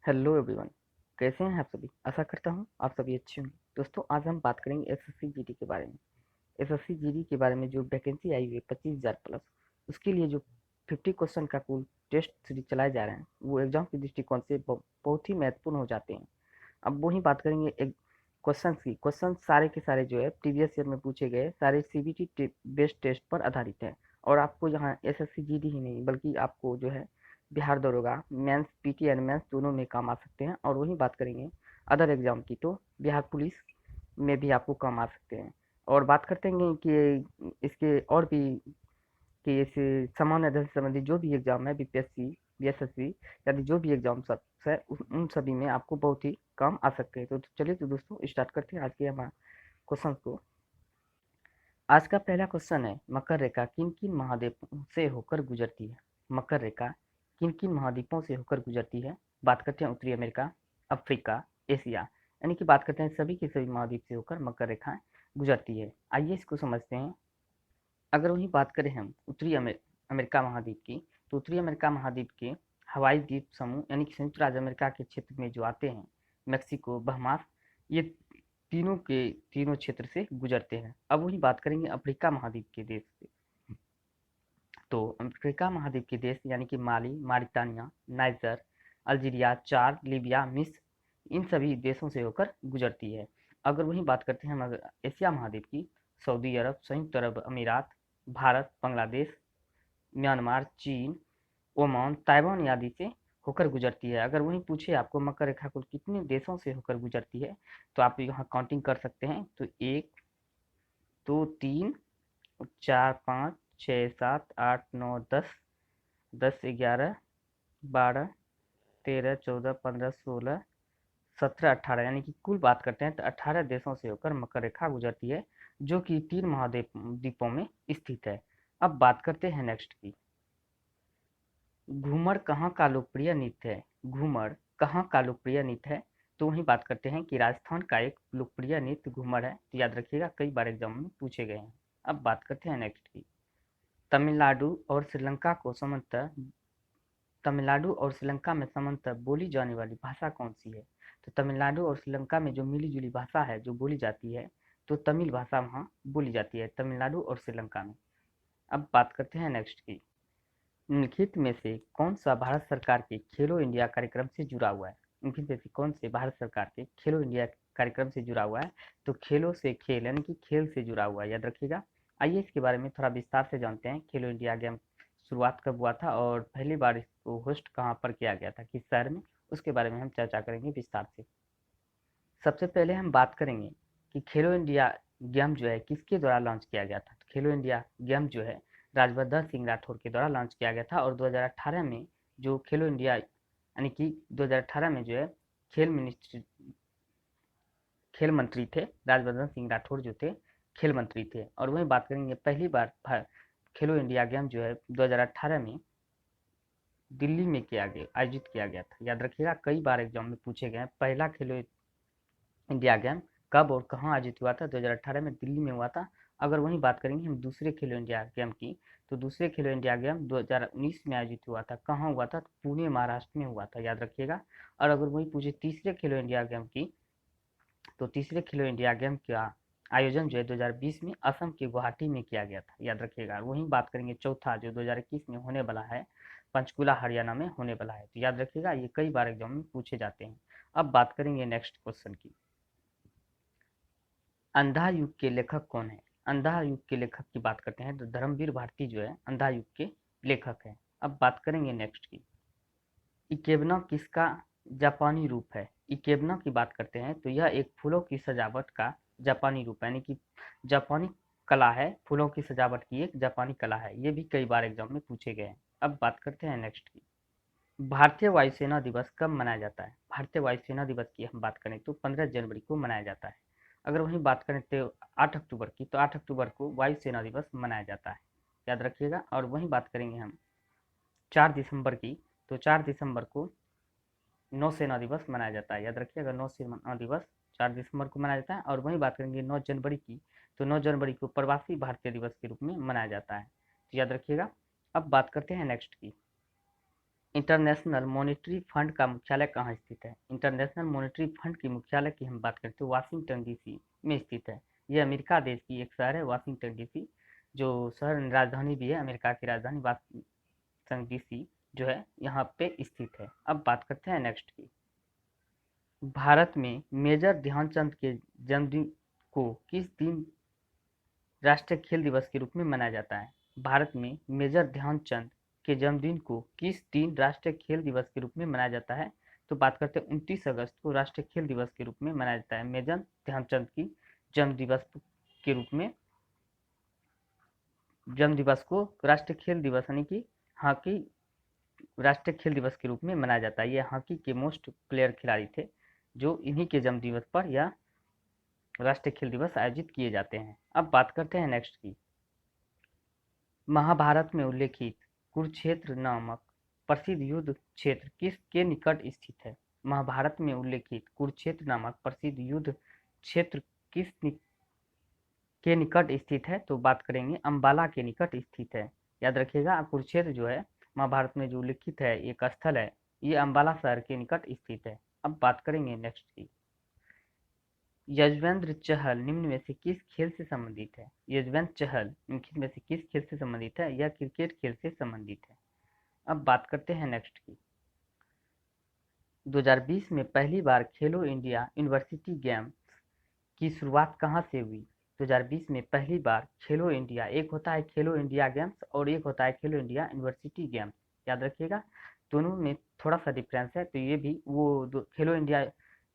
Hello everyone. कैसे हैं आप सभी? आशा करता हूं आप सभी अच्छे होंगे। दोस्तों, आज हम बात करेंगे एसएससी जीडी के बारे में। एसएससी जीडी के बारे में जो वैकेंसी आई हुई है 25,000 प्लस, उसके लिए जो 50 क्वेश्चन का कुल टेस्ट सीरीज चलाए जा रहे हैं, वो एग्जाम के दृष्टिकोण से बहुत ही महत्वपूर्ण हो जाते हैं। अब वही बात करेंगे एक क्वेश्चन की। क्वेश्चन सारे के सारे जो है प्रीवियस ईयर में पूछे गए सारे सीबीटी बेस्ड टेस्ट पर आधारित है। और आपको यहाँ एसएससी जीडी ही नहीं बल्कि आपको जो है बिहार दरोगा मेंस पीटी एंड मेंस दोनों में काम आ सकते हैं। और वही बात करेंगे अदर एग्जाम की, तो बिहार पुलिस में भी आपको काम आ सकते हैं। और बात करते हैं कि इसके और भी कि इस सामान्य अध्ययन से संबंधित जो भी एग्जाम है बीपीएससी बीएसएससी आदि जो भी एग्जाम सब है उन सभी में आपको बहुत ही काम आ सकते हैं। तो चलिए तो दोस्तों स्टार्ट करते हैं आज के हमारे क्वेश्चन को। आज का पहला क्वेश्चन है, मकर रेखा किन किन महाद्वीपों से होकर गुजरती है? मकर रेखा किन किन महाद्वीपों से होकर गुजरती है? बात करते हैं उत्तरी अमेरिका, अफ्रीका, एशिया, यानी कि बात करते हैं सभी के सभी महाद्वीप से होकर मकर रेखा गुजरती है। आइए इसको समझते हैं। अगर वही बात करें हम उत्तरी अमेरिका महाद्वीप की, तो उत्तरी अमेरिका महाद्वीप के हवाई द्वीप समूह यानी कि संयुक्त राज्य अमेरिका के क्षेत्र में जो आते हैं, मेक्सिको, बहमास, ये तीनों के तीनों क्षेत्र से गुजरते हैं। अब वही बात करेंगे अफ्रीका महाद्वीप के देश से। तो अफ्रीका महाद्वीप के देश यानी कि माली, मारिटानिया, नाइजर, अल्जीरिया, चाद, लीबिया, मिस्र, इन सभी देशों से होकर गुजरती है। अगर वही बात करते हैं हम अगर एशिया महाद्वीप की, सऊदी अरब, संयुक्त अरब अमीरात, भारत, बांग्लादेश, म्यांमार, चीन, ओमान, ताइवान आदि से होकर गुजरती है। अगर वही पूछे आपको मकर रेखा कुल कितने देशों से होकर गुजरती है, तो आप यहाँ काउंटिंग कर सकते हैं। तो 1, 2, 3, 4, 5, 6, 7, 8, 9, 10, 10, 11, 12, 13, 14, 15, 16, 17, 18, यानी कि कुल बात करते हैं तो 18 देशों से होकर मकर रेखा गुजरती है, जो कि 3 महाद्वीपों में स्थित है। अब बात करते हैं नेक्स्ट की। घूमर कहाँ का लोकप्रिय नृत्य है? घूमर कहाँ का लोकप्रिय नृत्य है? तो वही बात करते हैं कि राजस्थान का एक लोकप्रिय नृत्य घूमर है। तो याद रखिएगा, कई बार एग्जाम में पूछे गए हैं। अब बात करते हैं नेक्स्ट की। तमिलनाडु और श्रीलंका को समांतर तमिलनाडु और श्रीलंका में समांतर बोली जाने वाली भाषा कौन सी है? तो तमिलनाडु और श्रीलंका में जो मिली जुली भाषा है जो बोली जाती है, तो तमिल भाषा वहाँ बोली जाती है तमिलनाडु और श्रीलंका में। अब बात करते हैं नेक्स्ट की। निम्नलिखित में से कौन सा भारत सरकार के खेलो इंडिया कार्यक्रम से जुड़ा हुआ है? निम्नलिखित में से कौन से भारत सरकार के खेलो इंडिया कार्यक्रम से जुड़ा हुआ है? तो खेलों से खेल यानी कि खेल से जुड़ा हुआ है, याद रखिएगा। आइए इसके बारे में थोड़ा विस्तार से जानते हैं। खेलो इंडिया गेम शुरुआत कब हुआ था और पहली बार इसको होस्ट कहाँ पर किया गया था, किस शहर में, उसके बारे में हम चर्चा करेंगे विस्तार से। सबसे पहले हम बात करेंगे कि खेलो इंडिया गेम जो है किसके द्वारा लॉन्च किया गया था। खेलो इंडिया गेम जो है राजवर्धन सिंह राठौर के द्वारा लॉन्च किया गया था। और 2018 में जो खेलो इंडिया यानी कि 2018 में जो है खेल मिनिस्ट्री खेल मंत्री थे राजवर्धन सिंह राठौर जो थे खेल मंत्री थे। और वही बात करेंगे पहली बार खेलो इंडिया गेम जो है 2018 में दिल्ली में आयोजित किया गया था। याद रखिएगा, कई बार एग्जाम में पूछे गए हैं। पहला खेलो इंडिया गेम कब और कहाँ आयोजित हुआ था? 2018 में दिल्ली में हुआ था। अगर वही बात करेंगे हम दूसरे खेलो इंडिया गेम की, तो दूसरे खेलो इंडिया गेम 2019 में आयोजित हुआ था। कहाँ हुआ था? तो पुणे महाराष्ट्र में हुआ था, याद रखिएगा। और अगर वही पूछे तीसरे खेलो इंडिया गेम की, तो तीसरे खेलो इंडिया गेम का आयोजन जो है 2020 में असम के गुवाहाटी में किया गया था, याद रखिएगा। वहीं बात करेंगे चौथा जो 2021 में होने वाला है, पंचकुला हरियाणा में होने वाला है। तो याद रखिएगा, ये कई बार एग्जाम में पूछे जाते हैं। अब बात करेंगे नेक्स्ट क्वेश्चन की। अंधा युग के लेखक कौन है? अंधा युग के लेखक की बात करते हैं तो धर्मवीर भारती जो है अंधा युग के लेखक हैं। अब बात करेंगे नेक्स्ट की। इकेबना किसका जापानी रूप है? इकेबना की बात करते हैं तो यह एक फूलों की सजावट का जापानी रूप है, यानी कि जापानी कला है। फूलों की सजावट की एक जापानी कला है। ये भी कई बार एग्जाम में पूछे गए हैं। अब बात करते हैं नेक्स्ट की। भारतीय वायुसेना दिवस कब मनाया जाता है? भारतीय वायुसेना दिवस की हम बात करें तो 15 जनवरी को मनाया जाता है। अगर वहीं बात करें तो 8 अक्टूबर की, तो 8 अक्टूबर को वायुसेना दिवस मनाया जाता है, याद रखिएगा। और वहीं बात करेंगे हम 4 दिसंबर की, तो 4 दिसंबर को नौसेना दिवस मनाया जाता है, याद रखिएगा। नौसेना दिवस 4 दिसंबर को मनाया जाता है। और वहीं बात करेंगे 9 जनवरी की, तो 9 जनवरी को प्रवासी भारतीय दिवस के रूप में मनाया जाता है, तो याद रखिएगा। अब बात करते हैं नेक्स्ट की। इंटरनेशनल मॉनेटरी फंड का मुख्यालय कहाँ स्थित है? इंटरनेशनल मॉनेटरी फंड की मुख्यालय की हम बात करते हैं वाशिंगटन डीसी में स्थित है। यह अमेरिका देश की एक शहर है वाशिंगटन डीसी, जो शहर राजधानी भी है अमेरिका की राजधानी वाशिंगटन डीसी जो है यहाँ पे स्थित है। अब बात करते हैं नेक्स्ट की। भारत में मेजर ध्यानचंद के जन्मदिन को किस दिन राष्ट्रीय खेल दिवस के रूप में मनाया जाता है? भारत में मेजर ध्यानचंद के जन्मदिन को किस दिन राष्ट्रीय खेल दिवस के रूप में मनाया जाता है? तो बात करते हैं 29 अगस्त को राष्ट्रीय खेल दिवस के रूप में मनाया जाता है। मेजर ध्यानचंद की जन्म दिवस के रूप में जन्म दिवस को राष्ट्रीय खेल दिवस यानी कि हॉकी राष्ट्रीय खेल दिवस के रूप में मनाया जाता है। ये हॉकी के मोस्ट प्लेयर खिलाड़ी थे जो इन्हीं के जन्म दिवस पर यह राष्ट्रीय खेल दिवस आयोजित किए जाते हैं। अब बात करते हैं नेक्स्ट की। महाभारत में उल्लेखित कुरुक्षेत्र नामक प्रसिद्ध युद्ध क्षेत्र किसके निकट स्थित है? महाभारत में उल्लेखित कुरुक्षेत्र नामक प्रसिद्ध युद्ध क्षेत्र के निकट स्थित है? तो बात करेंगे अंबाला के निकट स्थित है। याद रखिएगा कुरुक्षेत्र जो है महाभारत में जो उल्लेखित है एक स्थल है, ये अंबाला शहर के निकट स्थित है। अब बात करेंगे नेक्स्ट की। यजवेंद्र चहल निम्न में से किस खेल से संबंधित है? यजवेंद्र चहल निम्न में से किस खेल से संबंधित है? यह क्रिकेट खेल से संबंधित है। अब बात करते हैं नेक्स्ट की। 2020 में पहली बार खेलो इंडिया यूनिवर्सिटी गेम्स की शुरुआत कहाँ से हुई? 2020 में पहली बार खेलो इंडिया, एक होता है खेलो इंडिया गेम्स और एक होता है खेलो इंडिया यूनिवर्सिटी गेम्स। याद रखिएगा दोनों में थोड़ा सा डिफरेंस है। तो ये भी वो खेलो इंडिया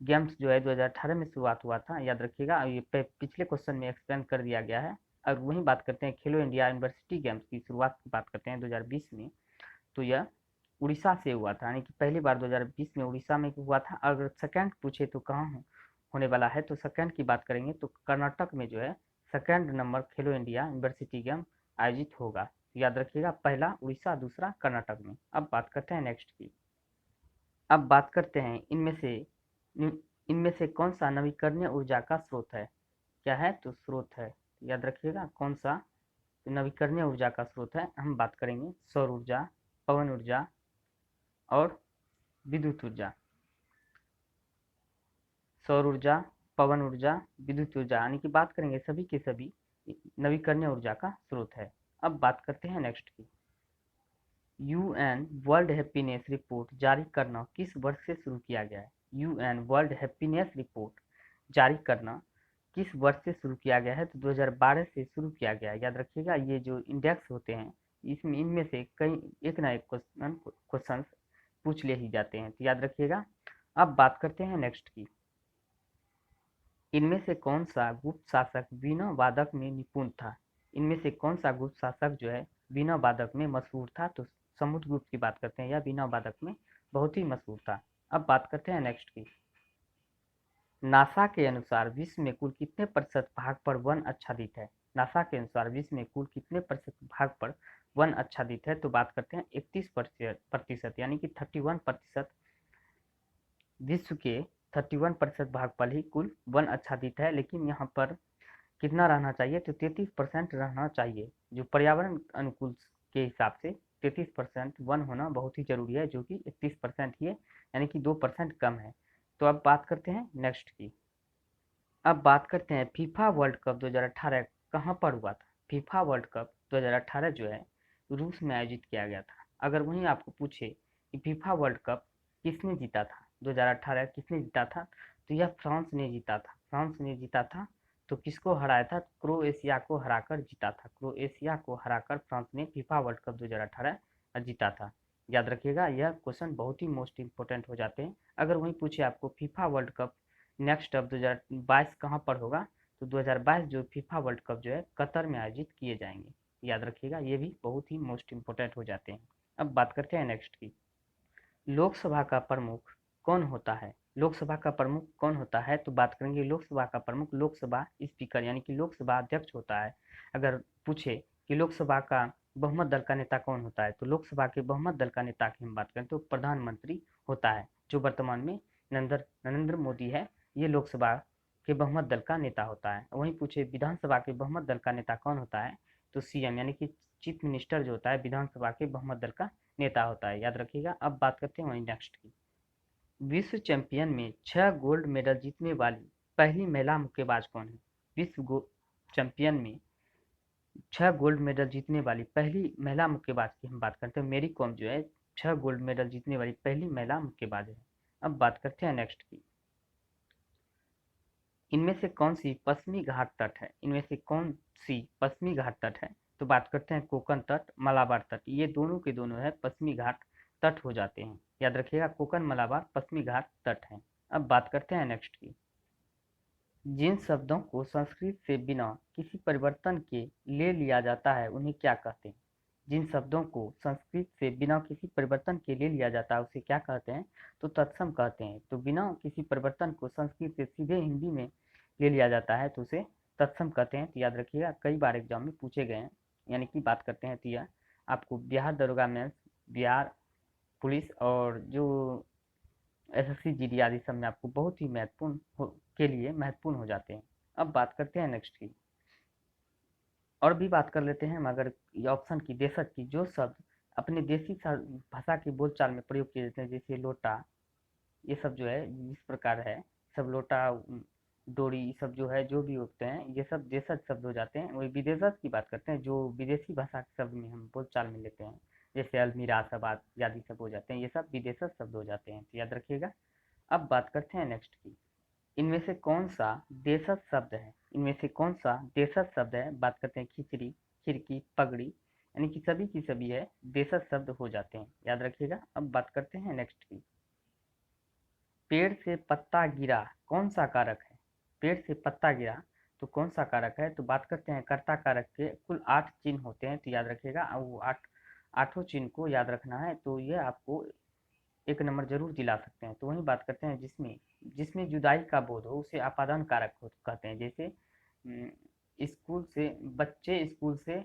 गेम्स जो है 2018 में शुरुआत हुआ था, याद रखिएगा। ये पिछले क्वेश्चन में एक्सप्लेन कर दिया गया है। और वही बात करते हैं खेलो इंडिया यूनिवर्सिटी गेम्स की शुरुआत की बात करते हैं 2020 में, तो यह उड़ीसा से हुआ था, यानी कि पहली बार 2020 में उड़ीसा में हुआ था। अगर सेकंड पूछे तो कहाँ होने वाला है, तो सेकंड की बात करेंगे तो कर्नाटक में जो है सेकंड नंबर खेलो इंडिया यूनिवर्सिटी गेम आयोजित होगा। याद रखिएगा पहला उड़ीसा, दूसरा कर्नाटक में। अब बात करते हैं नेक्स्ट की। अब बात करते हैं इनमें से कौन सा नवीकरणीय ऊर्जा का स्रोत है? क्या है? तो स्रोत है, याद रखिएगा कौन सा नवीकरणीय ऊर्जा का स्रोत है। हम बात करेंगे सौर ऊर्जा, पवन ऊर्जा और विद्युत ऊर्जा। सौर ऊर्जा, पवन ऊर्जा, विद्युत ऊर्जा, यानी कि बात करेंगे सभी के सभी नवीकरणीय ऊर्जा का स्रोत है। अब बात करते हैं नेक्स्ट की। यूएन वर्ल्ड हैप्पीनेस रिपोर्ट जारी करना किस वर्ष से शुरू किया गया है? यूएन वर्ल्ड हैप्पीनेस रिपोर्ट जारी करना किस वर्ष से शुरू किया गया है? तो 2012 से शुरू किया गया है। याद रखिएगा ये जो इंडेक्स होते हैं इसमें इनमें से कई एक ना एक क्वेश्चन पूछ ले ही जाते हैं, तो याद रखिएगा। अब बात करते हैं नेक्स्ट की। इनमें से कौन सा गुप्त शासक वीणा वादक में निपुण था? इनमें से कौन सा गुप्त शासक जो है वीणा वादक में मशहूर था? तो समुद्रगुप्त की बात करते हैं, या वीणा वादक में बहुत ही मशहूर था। अब बात करते हैं नेक्स्ट की। नासा के अनुसार विश्व में कुल कितने प्रतिशत भाग पर वन आच्छादित है? नासा के अनुसार विश्व में कुल कितने भाग पर वन आच्छादित है? तो बात करते हैं 31%, यानी कि 31% विश्व के 31% भाग पर ही कुल वन आच्छादित है। लेकिन यहाँ पर कितना रहना चाहिए? तो 33% रहना चाहिए। जो पर्यावरण अनुकूल के हिसाब से 33% वन होना बहुत ही जरूरी है, जो कि 31% ही है, यानी कि 2% कम है। तो अब बात करते हैं नेक्स्ट की। अब बात करते हैं फीफा वर्ल्ड कप 2018 कहाँ पर हुआ था? फीफा वर्ल्ड कप 2018 जो है रूस में आयोजित किया गया था। अगर वहीं आपको पूछे कि फीफा वर्ल्ड कप किसने जीता था, 2018 किसने जीता था, तो यह फ्रांस ने जीता था। फ्रांस ने जीता था। तो किसको हराया था? क्रोएशिया को हराकर जीता था। क्रोएशिया को हराकर फ्रांस ने फीफा वर्ल्ड कप 2018 जीता था। याद रखिएगा यह क्वेश्चन बहुत ही मोस्ट इंपोर्टेंट हो जाते हैं। अगर वहीं पूछे आपको फीफा वर्ल्ड कप नेक्स्ट अब 2022 कहाँ पर होगा, तो 2022 जो फीफा वर्ल्ड कप जो है कतर में आयोजित किए जाएंगे। याद रखिएगा ये भी बहुत ही मोस्ट इंपोर्टेंट हो जाते हैं। अब बात करते हैं नेक्स्ट की। लोकसभा का प्रमुख कौन होता है? लोकसभा का प्रमुख कौन होता है? तो बात करेंगे लोकसभा का प्रमुख लोकसभा स्पीकर यानी कि लोकसभा अध्यक्ष होता है। अगर पूछे कि लोकसभा का बहुमत दल का नेता कौन होता है, तो लोकसभा के बहुमत दल का नेता की हम बात करें तो प्रधानमंत्री होता है, जो वर्तमान में नरेंद्र मोदी है। ये लोकसभा के बहुमत दल का नेता होता है। वहीं पूछे विधानसभा के बहुमत दल का नेता कौन होता है, तो सीएम यानी कि चीफ मिनिस्टर जो होता है विधानसभा के बहुमत दल का नेता होता है, याद रखिएगा। अब बात करते हैं वहीं नेक्स्ट की। विश्व चैंपियन में 6 गोल्ड मेडल जीतने वाली पहली महिला मुक्केबाज कौन है? चैंपियन में 6 गोल्ड मेडल जीतने वाली पहली महिला मुक्केबाज की हम बात करते हैं। मेरी कॉम जो है 6 गोल्ड मेडल जीतने वाली पहली महिला मुक्केबाज है। अब बात करते हैं नेक्स्ट की। इनमें से कौन सी पश्चिमी घाट तट है? इनमें से कौन सी पश्चिमी घाट तट है? तो बात करते हैं कोकण तट, मलाबार तट। ये दोनों के दोनों है पश्चिमी घाट तट हो जाते हैं, याद रखिएगा। कोकण मलाबार पश्चिमी घाट तट है। अब बात करते हैं नेक्स्ट की। जिन शब्दों को संस्कृत से बिना किसी परिवर्तन के ले लिया जाता है उन्हें क्या कहते हैं? जिन शब्दों को संस्कृत से बिना किसी परिवर्तन के ले लिया जाता है उसे क्या कहते हैं? तो तत्सम कहते हैं। तो बिना किसी परिवर्तन को संस्कृत से सीधे हिंदी में ले लिया जाता है तो उसे तत्सम कहते हैं। तो याद रखिएगा, कई बार एग्जाम में पूछे गए हैं। यानी कि बात करते हैं तो यह आपको बिहार दरोगा मेंस, बिहार पुलिस और जो एसएससी जीडी आदि सब में आपको बहुत ही के लिए महत्वपूर्ण हो जाते हैं। अब बात करते हैं नेक्स्ट की। और भी बात कर लेते हैं हम, अगर ये ऑप्शन की देशज की, जो शब्द अपने देसी भाषा की बोलचाल में प्रयोग किए जाते हैं, जैसे लोटा, ये सब जो है इस प्रकार है, सब लोटा, डोरी, ये सब जो है जो भी होते हैं ये सब देशज शब्द हो जाते हैं। वही विदेशज की बात करते हैं जो विदेशी भाषा के शब्द में हम बोलचाल में लेते हैं, जैसे अलमीरा सब आदि सब हो जाते हैं, ये सब विदेशज शब्द हो जाते हैं, तो याद रखिएगा। अब बात करते हैं नेक्स्ट की। इनमें से कौन सा देशज शब्द है? इनमें से कौन सा देशज शब्द है? बात करते हैं खिचड़ी, खिड़की, पगड़ी, यानी कि सभी की सभी है देशज शब्द हो जाते हैं, याद रखिएगा। अब बात करते हैं नेक्स्ट की। पेड़ से पत्ता गिरा कौन सा कारक है? पेड़ से पत्ता गिरा तो कौन सा कारक है? तो बात करते हैं कर्ता कारक के कुल 8 चिन्ह होते हैं, तो याद रखिएगा। वो आठों चिन्ह को याद रखना है, तो ये आपको 1 नंबर जरूर दिला सकते हैं। तो वही बात करते हैं, जिसमें जिसमें जुदाई का बोध हो उसे आपादन कारक कहते हैं। जैसे स्कूल से बच्चे स्कूल से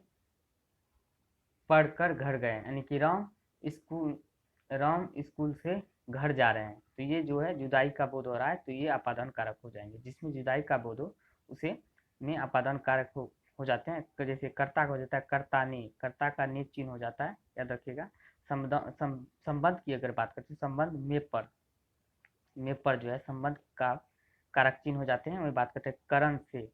पढ़कर घर गए, यानी कि राम स्कूल से घर जा रहे हैं, तो ये जो है जुदाई का बोध हो रहा है, तो ये आपादन कारक हो जाएंगे। जिसमें जुदाई का बोध हो उसे में आपादन कारक हो जाते हैं। तो जैसे कर्ता का हो जाता है कर्ता ने, कर्ता का ने चिन्ह हो जाता है, याद रखिएगा। संबंध की अगर बात करते हैं, संबंध में पर जो है संबंध का कारक चिन्ह हो जाते हैं। वही बात करते हैं करण से,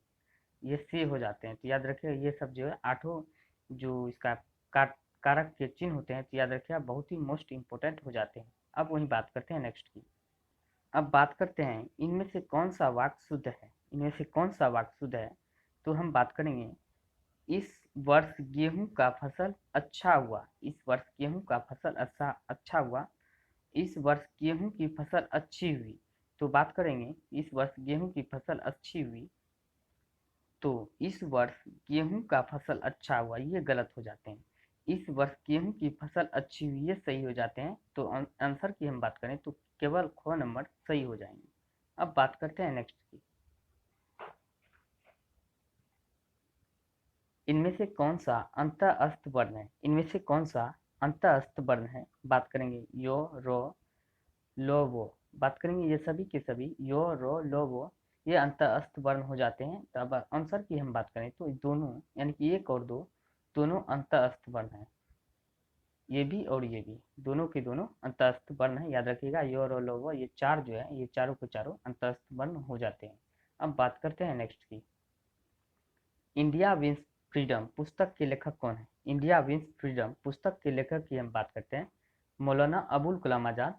ये से हो जाते हैं, तो याद रखिएगा। ये सब जो है आठों जो इसका कारक के चिन्ह होते हैं, तो याद रखिएगा बहुत ही मोस्ट इंपोर्टेंट हो जाते हैं। अब वही बात करते हैं नेक्स्ट की। अब बात करते हैं इनमें से कौन सा वाक्य शुद्ध है? इनमें से कौन सा वाक्य शुद्ध है? तो हम बात करेंगे, इस वर्ष गेहूं का फसल अच्छा हुआ। इस वर्ष गेहूं का फसल अच्छा हुआ। इस वर्ष गेहूं की फसल अच्छी हुई। तो बात करेंगे इस वर्ष गेहूं की फसल अच्छी हुई, तो इस वर्ष गेहूं का फसल अच्छा हुआ ये गलत हो जाते हैं। इस वर्ष गेहूं की फसल अच्छी हुई ये सही हो जाते हैं। तो आंसर की हम बात करें तो केवल ख नंबर सही हो जाएंगे। अब बात करते हैं नेक्स्ट की। इनमें से कौन सा अंतःस्थ वर्ण है? इनमें से कौन सा अंतःस्थ वर्ण है? बात करेंगे यो, रो, लो, वो। बात करेंगे ये सभी के सभी यो, रो, लो, वो ये अंतःस्थ वर्ण हो जाते हैं। तो अब आंसर की हम बात करें तो दोनों, यानी कि 1 और 2 दोनों अंतःस्थ वर्ण है। ये भी और ये भी दोनों के दोनों अंतःस्थ वर्ण है, याद रखिएगा। यो, रो, लो, वो ये चार जो है ये चारों के चारों अंतःस्थ वर्ण हो जाते हैं। अब बात करते हैं नेक्स्ट की। इंडिया विंस फ्रीडम पुस्तक के लेखक कौन है? इंडिया विंस फ्रीडम पुस्तक के लेखक की हम बात करते हैं Maulana Abul Kalam Azad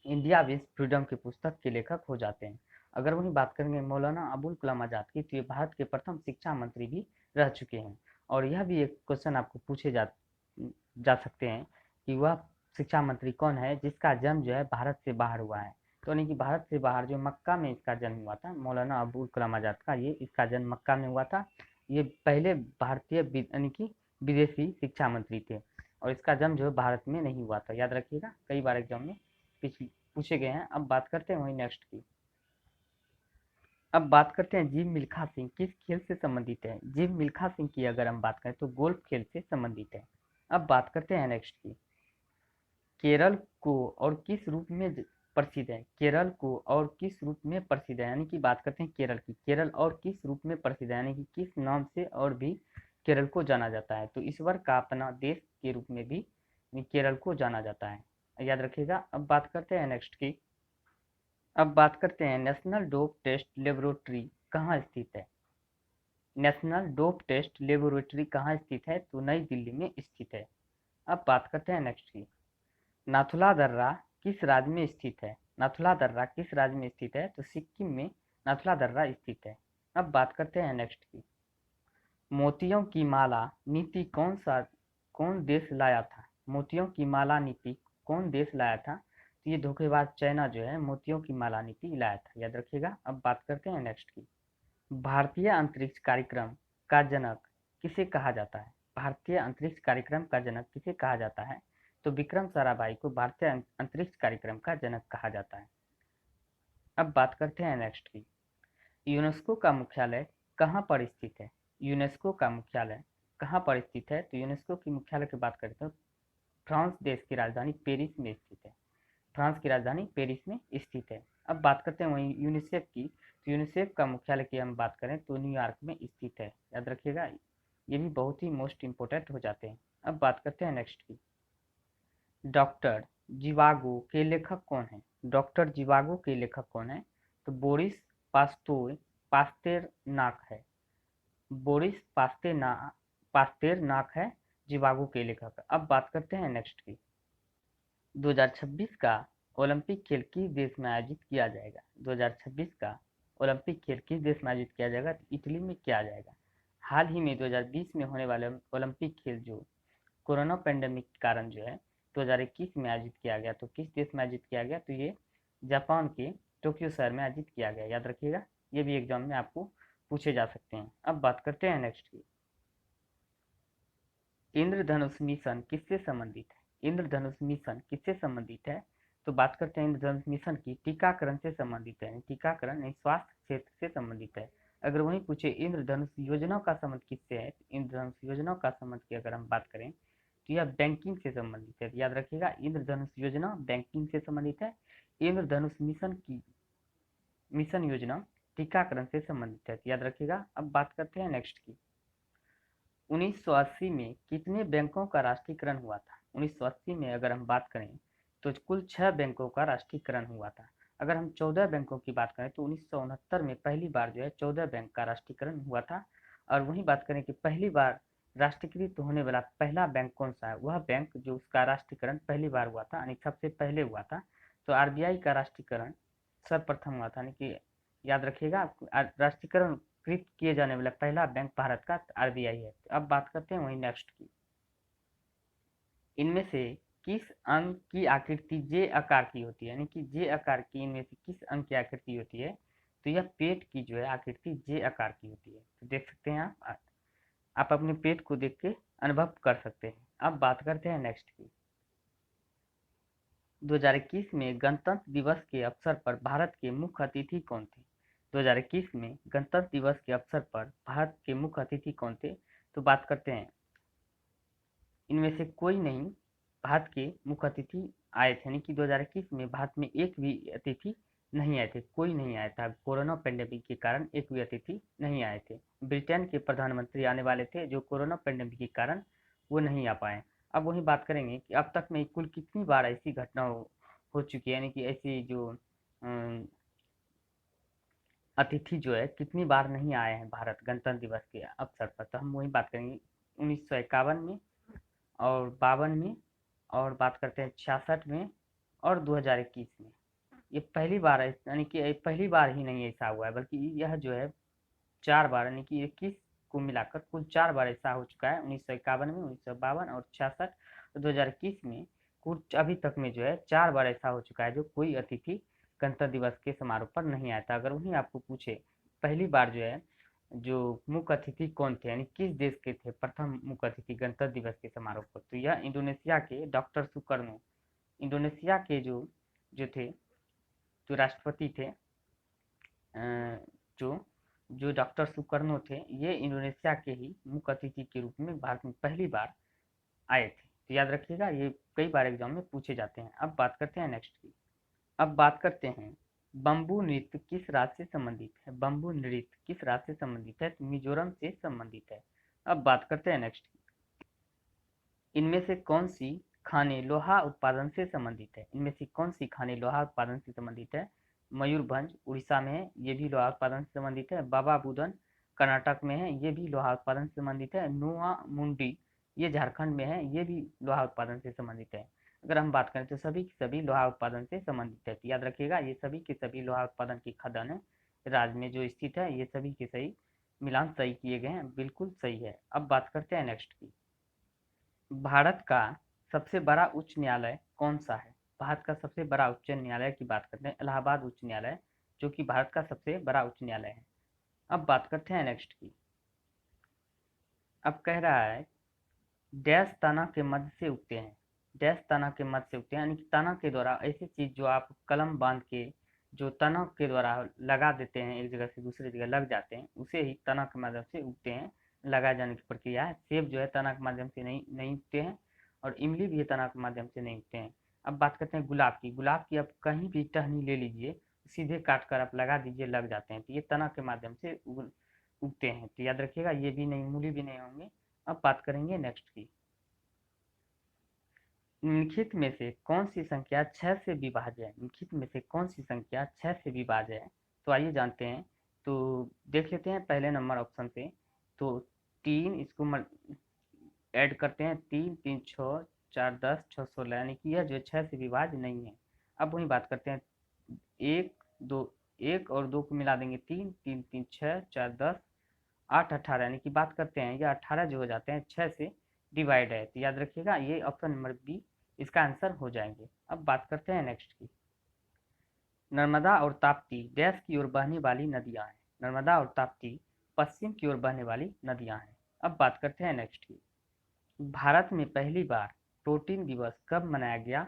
India wins freedom के पुस्तक के लेखक हो जाते हैं। अगर वही बात करेंगे मौलाना अबुल कलाम आजाद की, तो ये भारत के प्रथम शिक्षा मंत्री भी रह चुके हैं। और यह भी एक क्वेश्चन आपको पूछे जा सकते हैं कि वह शिक्षा मंत्री कौन है जिसका जन्म जो है भारत से बाहर हुआ है? तो यानी कि भारत से बाहर जो मक्का में इसका जन्म हुआ था, मौलाना अबुल कलाम आजाद का ये इसका जन्म मक्का में हुआ था। ये पहले भारतीय यानी कि विदेशी शिक्षा मंत्री थे, और इसका जन्म जो है भारत में नहीं हुआ था, याद रखिएगा। कई बार एग्जाम में पूछे गए हैं। अब बात करते हैं वही नेक्स्ट की। अब बात करते हैं जिम मिल्खा सिंह किस खेल से संबंधित है? जिम मिल्खा सिंह की अगर हम बात करें तो गोल्फ खेल से संबंधित है। अब बात करते हैं नेक्स्ट की। केरल को और किस रूप में प्रसिद्ध है? केरल को और किस रूप में प्रसिद्ध है? यानी कि बात करते हैं केरल की, केरल और किस रूप में प्रसिद्ध है, यानी कि किस नाम से और भी केरल को जाना जाता है? तो ईश्वर का अपना देश के रूप में भी केरल को जाना जाता है, याद रखिएगा। अब बात करते हैं नेक्स्ट की। अब बात करते हैं नेशनल डोप टेस्ट लेबोरेटरी कहाँ स्थित है। नेशनल डोप टेस्ट लेबोरेटरी कहाँ स्थित है, तो नई दिल्ली में स्थित है। अब बात करते हैं नेक्स्ट की। नाथुला दर्रा किस राज्य में स्थित है। नाथुला दर्रा किस राज्य में स्थित है, तो सिक्किम में नाथुला दर्रा स्थित है। अब बात करते हैं नेक्स्ट की। मोतियों की माला नीति कौन देश लाया था। मोतियों की माला नीति कौन देश लाया था, तो ये धोखेबाज चाइना जो है मोतियों की माला नीति लाया था, याद रखिएगा। अब बात करते हैं नेक्स्ट की। भारतीय अंतरिक्ष कार्यक्रम का जनक किसे कहा जाता है। भारतीय अंतरिक्ष कार्यक्रम का जनक किसे कहा जाता है, तो विक्रम साराभाई को भारतीय अंतरिक्ष कार्यक्रम का जनक कहा जाता है। अब बात करते हैं नेक्स्ट की। यूनेस्को का मुख्यालय कहाँ पर स्थित है। यूनेस्को का मुख्यालय कहाँ पर स्थित है, तो यूनेस्को की मुख्यालय की बात करते हैं फ्रांस देश की राजधानी पेरिस में स्थित है। फ्रांस की राजधानी पेरिस में स्थित है। अब बात करते हैं वहीं यूनिसेफ की। तो यूनिसेफ का मुख्यालय की हम बात करें तो न्यूयॉर्क में स्थित है, याद रखिएगा। ये भी बहुत ही मोस्ट इंपोर्टेंट हो जाते हैं। अब बात करते हैं नेक्स्ट की। डॉक्टर जीवागो के लेखक कौन है। डॉक्टर जीवागो के लेखक कौन है, तो बोरिस पास्तेरनाक है। बोरिस पास्तेरनाक है जीवागो के लेखक। अब बात करते हैं नेक्स्ट की। 2026 का ओलंपिक खेल किस देश में आयोजित किया जाएगा। 2026 का ओलंपिक खेल किस देश में आयोजित किया जाएगा, तो इटली में किया जाएगा। हाल ही में 2020 में होने वाले ओलंपिक खेल जो कोरोना पेंडेमिक के कारण जो है 2021 में आयोजित किया गया, तो किस देश में आयोजित किया गया, तो ये जापान के टोक्यो शहर में आयोजित किया गया, याद रखिएगा। ये भी एग्जाम में आपको पूछे जा सकते हैं। अब बात करते हैं नेक्स्ट की। इंद्रधनुष मिशन किससे संबंधित है। इंद्रधनुष मिशन किससे संबंधित है, तो बात करते हैं इंद्रधनुष मिशन की टीकाकरण से संबंधित है। टीकाकरण यानी स्वास्थ्य क्षेत्र से संबंधित है। अगर वहीं पूछे इंद्रधनुष योजना का संबंध किससे है, इंद्रधनुष योजना का संबंध की अगर हम बात करें तो यह बैंकिंग से संबंधित है, याद रखिएगा। इंद्रधनुष योजना बैंकिंग से संबंधित है। इंद्रधनुष मिशन योजना टीकाकरण से संबंधित है, याद रखिएगा। अब बात करते हैं नेक्स्ट की। 1980 में कितने बैंकों का राष्ट्रीयकरण हुआ था। 1980 में अगर हम बात करें तो कुल 6 बैंकों का राष्ट्रीयकरण हुआ था। अगर हम 14 बैंकों की बात करें तो 1969 में पहली बार जो है 14 बैंक का राष्ट्रीयकरण हुआ था। और वहीं बात करें कि पहली बार राष्ट्रीयकृत होने वाला पहला बैंक कौन सा है, वह बैंक जो उसका राष्ट्रीयकरण पहली बार हुआ था यानी सबसे पहले हुआ था, तो आरबीआई का राष्ट्रीयकरण सर्वप्रथम हुआ था, यानी कि याद रखिएगा राष्ट्रीयकरण कृत किए जाने वाला पहला बैंक भारत का आरबीआई है। अब बात करते हैं वही नेक्स्ट की। इनमें से किस अंक की आकृति जे आकार की होती है, यानी कि जे आकार की इनमें से किस अंक की आकृति होती है, तो यह पेट की जो है आकृति जे आकार की होती है। तो देख सकते हैं आप अपने पेट को देख के अनुभव कर सकते हैं। अब बात करते हैं नेक्स्ट की। 2021 में गणतंत्र दिवस के अवसर पर भारत के मुख्य अतिथि कौन थे। 2021 में गणतंत्र दिवस के अवसर पर भारत के मुख्य अतिथि कौन थे, तो बात करते हैं इनमें से कोई नहीं भारत के मुख्य अतिथि आए थे, यानी कि 2021 में भारत में एक भी अतिथि नहीं आए थे, कोई नहीं आया था। कोरोना पेंडेमिक के कारण एक भी अतिथि नहीं आए थे। ब्रिटेन के प्रधानमंत्री आने वाले थे, जो कोरोना पेंडेमिक के कारण वो नहीं आ पाए। अब वही बात करेंगे कि अब तक में कुल कितनी बार ऐसी घटना हो चुकी है, यानी कि ऐसी जो अतिथि जो है कितनी बार नहीं आए हैं भारत गणतंत्र दिवस के अवसर पर, तो हम वही बात करेंगे 1951 में और 52 में, और बात करते हैं 66 में और 2021 में। ये पहली बार है, यानी कि पहली बार ही नहीं ऐसा हुआ है, बल्कि यह जो है 4 बार, यानी कि 21 को मिलाकर कुल 4 बार ऐसा हो चुका है। 1951 में, 1952 और 66 और 2021 में कुल अभी तक में जो है 4 बार ऐसा हो चुका है जो कोई अतिथि गणतंत्र दिवस के समारोह पर नहीं आया था। अगर वहीं आपको पूछे पहली बार जो है जो मुख्य अतिथि कौन थे, यानी किस देश के थे प्रथम मुख्य अतिथि गणतंत्र दिवस के समारोह पर, तो यह इंडोनेशिया के डॉक्टर सुकर्नो, इंडोनेशिया के जो जो थे जो राष्ट्रपति थे जो जो डॉक्टर सुकर्नो थे, ये इंडोनेशिया के ही मुख्य अतिथि के रूप में भारत में पहली बार आए थे। तो याद रखिएगा ये कई बार एग्जाम में पूछे जाते हैं। अब बात करते हैं नेक्स्ट की। अब बात करते हैं बम्बू नृत्य किस राज्य से संबंधित है। बम्बू नृत्य किस राज्य से संबंधित है, तो मिजोरम से संबंधित है। अब बात करते हैं नेक्स्ट की। इनमें से कौन सी खानें लोहा उत्पादन से संबंधित है? इनमें से कौन सी खानें लोहा उत्पादन से संबंधित है? मयूरभंज उड़ीसा में है, ये भी लोहा उत्पादन से संबंधित है। बाबा बुदन कर्नाटक में है, ये भी लोहा उत्पादन से संबंधित है। नुआ मुंडी ये झारखंड में है, ये भी लोहा उत्पादन से संबंधित है। अगर हम बात करें तो सभी की सभी लोहा उत्पादन से संबंधित है, तो याद रखिएगा ये सभी के सभी लोहा उत्पादन की खदान है राज्य में जो स्थित है। ये सभी के सही मिलान सही किए गए हैं, बिल्कुल सही है। अब बात करते हैं नेक्स्ट की। भारत का सबसे बड़ा उच्च न्यायालय कौन सा है? भारत का सबसे बड़ा उच्च न्यायालय की बात करते हैं, इलाहाबाद उच्च न्यायालय, जो कि भारत का सबसे बड़ा उच्च न्यायालय है। अब बात करते हैं नेक्स्ट की। अब कह रहा है डैश तना के मध्य से उगते हैं। डैश तना के मध्य से उगते हैं, यानी कि तना के द्वारा ऐसी चीज जो आप कलम बांध के जो तना के द्वारा लगा देते हैं, एक जगह से दूसरी जगह लग जाते हैं, उसे ही तना के माध्यम से उगते हैं, लगाए जाने की प्रक्रिया है। सेब जो है तना के माध्यम से नहीं नहीं उगते हैं, और इमली भी तना के माध्यम से नहीं उगते हैं। अब बात करते हैं गुलाब की। गुलाब की आप कहीं भी टहनी ले लीजिए, सीधे काट कर आप लगा दीजिए, लग जाते हैं, तो ये तना के माध्यम से उगते हैं। तो याद रखिएगा ये भी नहीं, मूली भी नहीं होंगे। अब बात करेंगे नेक्स्ट की। निम्नलिखित में से कौन सी संख्या 6 से विभाज्य है? निम्नलिखित में से कौन सी संख्या 6 से विभाज्य है? तो आइए जानते हैं। तो देख लेते हैं पहले नंबर ऑप्शन पे। तो 3 इसको ऐड करते हैं, 3 3 6 4 10 6 16, यानी कि यह जो 6 से विभाज्य नहीं है। अब वही बात करते हैं, एक दो, एक और दो को मिला देंगे, 3 3 3 6 4 10 8 18, यानी कि बात करते हैं ये 18 जो हो जाते हैं 6 से डिवाइड है। तो याद रखिएगा ये ऑप्शन नंबर बी इसका आंसर हो जाएंगे। अब बात करते हैं नेक्स्ट की। नर्मदा और ताप्ती डैश की ओर बहने वाली नदियां हैं? नर्मदा और ताप्ती पश्चिम की ओर बहने वाली नदियां हैं। अब बात करते हैं नेक्स्ट की। भारत में पहली बार प्रोटीन दिवस कब मनाया गया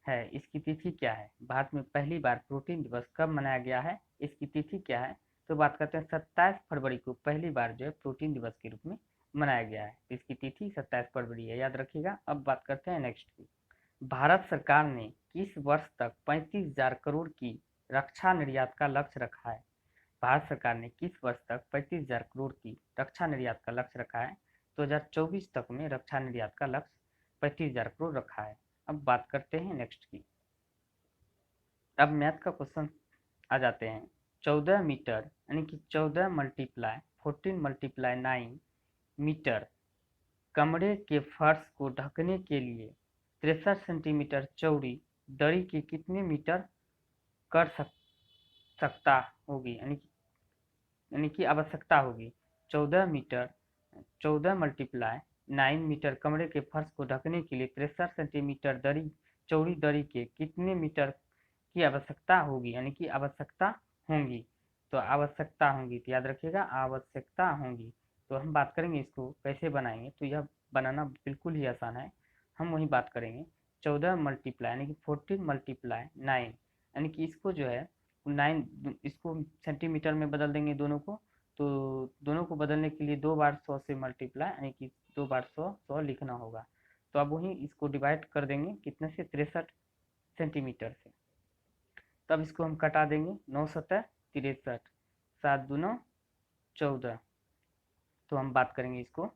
है? इसकी तिथि क्या है? भारत में पहली बार प्रोटीन दिवस कब मनाया गया है, इसकी तिथि क्या है? तो बात करते हैं 27 फरवरी को पहली बार जो है प्रोटीन दिवस के रूप में मनाया गया है। इसकी तिथि 27 फरवरी है, याद रखिएगा। अब बात करते हैं नेक्स्ट की। भारत सरकार ने किस वर्ष तक 35,000 करोड़ की रक्षा निर्यात का लक्ष्य रखा है? भारत सरकार ने किस वर्ष तक 35,000 करोड़ की रक्षा निर्यात का लक्ष्य रखा है? 2024 तक में रक्षा निर्यात का लक्ष्य 35,000 करोड़ रखा है। अब बात करते हैं नेक्स्ट की। अब मैथ का क्वेश्चन आ जाते हैं। 14 मीटर यानी कि 14 मल्टीप्लाई 14 मल्टीप्लाई 9 मीटर कमरे के फर्श को ढकने के लिए 63 सेंटीमीटर चौड़ी दरी की कितने मीटर कर सकता होगी, यानी कि आवश्यकता होगी। 14 मीटर 14 मल्टीप्लाई 9 मीटर कमरे के फर्श को ढकने के लिए 63 सेंटीमीटर दरी चौड़ी दरी के कितने मीटर की आवश्यकता होगी, यानी कि आवश्यकता होंगी। तो आवश्यकता होंगी, तो याद रखिएगा आवश्यकता होंगी। तो हम बात करेंगे इसको कैसे बनाएंगे, तो यह बनाना बिल्कुल ही आसान है। हम वही बात करेंगे 14 मल्टीप्लाई यानी कि 14 मल्टीप्लाई 9, यानी कि इसको जो है 9 इसको सेंटीमीटर में बदल देंगे दोनों को। तो दोनों को बदलने के लिए 2 बार 100 से मल्टीप्लाई यानी कि 2 बार 100 100 लिखना होगा। तो अब वही इसको डिवाइड कर देंगे कितने से, 63 सेंटीमीटर से। तब इसको हम कटा देंगे, 9 सतह 63, 7 दूना 14। तो हम बात करेंगे इसको,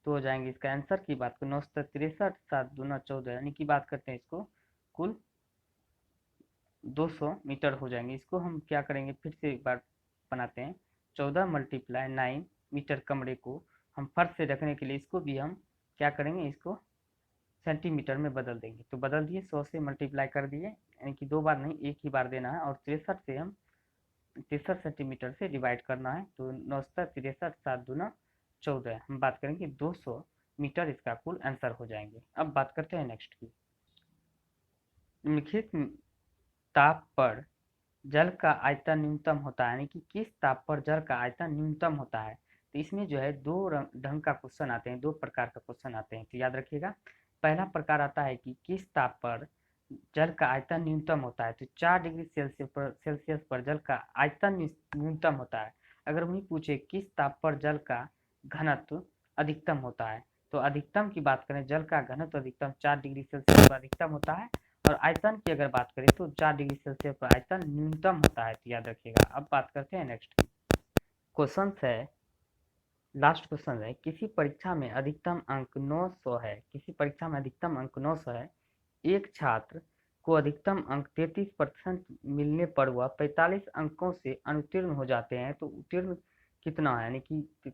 तो हो जाएंगे इसका आंसर की बात करें 9 सतह 63, 7 दूना 14, यानी कि बात करते हैं इसको कुल 200 मीटर हो जाएंगे। इसको हम क्या करेंगे, फिर से एक बार बनाते हैं। 14 मल्टीप्लाई 9 मीटर कमरे को हम फर्श से ढकने के लिए इसको भी हम क्या करेंगे, इसको सेंटीमीटर में बदल देंगे। तो बदल दिए, 100 से मल्टीप्लाई कर दिए, यानी कि 2 बार नहीं एक ही बार देना है, और 63 से हम 63 सेंटीमीटर से डिवाइड करना है। तो 9 63 7 दूना 14, हम बात करेंगे 200 मीटर इसका कुल आंसर हो जाएंगे। अब बात करते हैं नेक्स्ट की। निम्नलिखित ताप पर जल का आयतन न्यूनतम होता है, यानी कि किस ताप पर जल का आयतन न्यूनतम होता है? तो इसमें जो है दो ढंग का क्वेश्चन आते हैं, दो प्रकार का क्वेश्चन आते हैं, तो याद रखिएगा। पहला प्रकार आता है कि किस ताप पर जल का आयतन न्यूनतम होता है, तो 4 डिग्री सेल्सियस पर जल का आयतन न्यूनतम होता है। अगर वही पूछे किस ताप पर जल का घनत्व अधिकतम होता है, तो अधिकतम की बात करें जल का घनत्व अधिकतम 4 डिग्री सेल्सियस पर अधिकतम होता है, और आयतन की अगर बात करें तो 4 डिग्री सेल्सियस पर आयतन न्यूनतम होता है, तो याद रखिएगा। अब बात करते हैं नेक्स्ट की। क्वेश्चन है लास्ट क्वेश्चन है, किसी परीक्षा में अधिकतम अंक 900 है, किसी परीक्षा में अधिकतम अंक 900 है, एक छात्र को अधिकतम अंक 33% मिलने पर वह 45 अंकों से अनुत्तीर्ण हो जाते हैं, तो उत्तीर्ण कितना है, यानी कि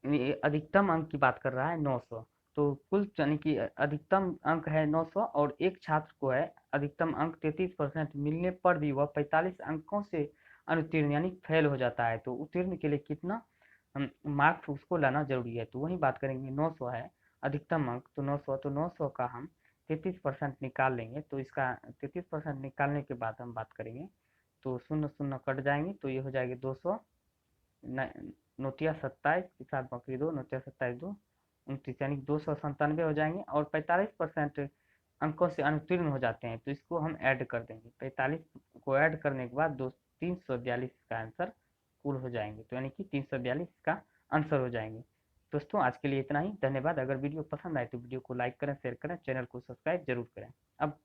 ये अधिकतम अंक की बात कर रहा है 900। तो कुल यानी कि अधिकतम अंक है 900 और एक छात्र को है अधिकतम अंक 33% मिलने पर भी वह 45 अंकों से अनुत्तीर्ण यानी फेल हो जाता है, तो उत्तीर्ण के लिए कितना मार्क्स उसको लाना जरूरी है, तो वही बात करेंगे। 900 है अधिकतम अंक, तो 900, तो 900 का हम 33% निकाल लेंगे, तो इसका 33% निकालने के बाद हम बात करेंगे, तो शून्य शून्य कट जाएंगे, तो ये हो जाएगी 200, नोटिया 27 के साथ बाकी दो, नोटिया 27 दो 29, यानी 297 हो जाएंगे, और 45% अंकों से अनुत्तीर्ण हो जाते हैं, तो इसको हम ऐड कर देंगे, 45 को ऐड करने के बाद दो 342 का आंसर कुल हो जाएंगे, तो यानी कि 342 का आंसर हो जाएंगे। दोस्तों आज के लिए इतना ही, धन्यवाद। अगर वीडियो पसंद आए तो वीडियो को लाइक करें, शेयर करें, चैनल को सब्सक्राइब जरूर करें। अब